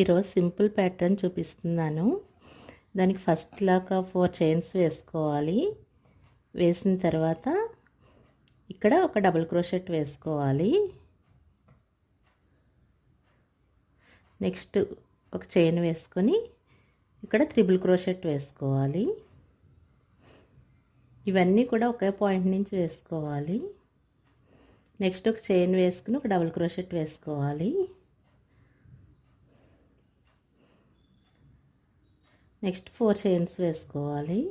ఈరోజు simple pattern చూపిస్తున్నాను. దానికి ఫస్ట్ లాగా 4 చైన్స్ వేసుకోవాలి. వేసిన తర్వాత ఇక్కడ ఒక డబుల్ క్రోషెట్ వేసుకోవాలి. నెక్స్ట్ ఒక చైన్ వేసుకొని ఇక్కడ త్రిబుల్ క్రోషెట్ వేసుకోవాలి. ఇవన్నీ కూడా ఒకే పాయింట్ నుంచి వేసుకోవాలి. నెక్స్ట్ ఒక చైన్ వేసుకుని ఒక డబుల్ క్రోషెట్ వేసుకోవాలి. నెక్స్ట్ 4 చైన్స్ వేసుకోవాలి.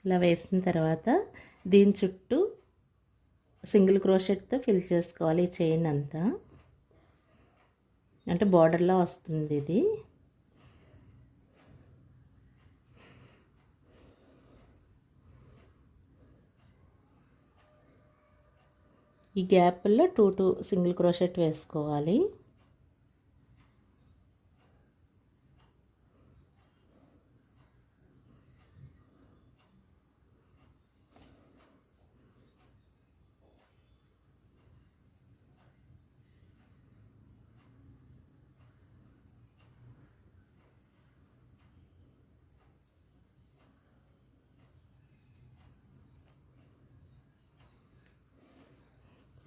ఇలా వేసిన తర్వాత దీని చుట్టూ సింగిల్ క్రోషెట్తో ఫిల్ చేసుకోవాలి ఈ చైన్ అంతా. అంటే బార్డర్లో వస్తుంది ఇది. ఈ గ్యాప్లో 2 సింగిల్ క్రోషెట్ వేసుకోవాలి.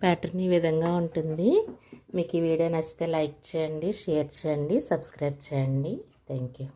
ప్యాటర్న్ ఈ విధంగా ఉంటుంది. మీకు ఈ వీడియో నచ్చితే లైక్ చేయండి, షేర్ చేయండి, సబ్స్క్రైబ్ చేయండి. Thank you.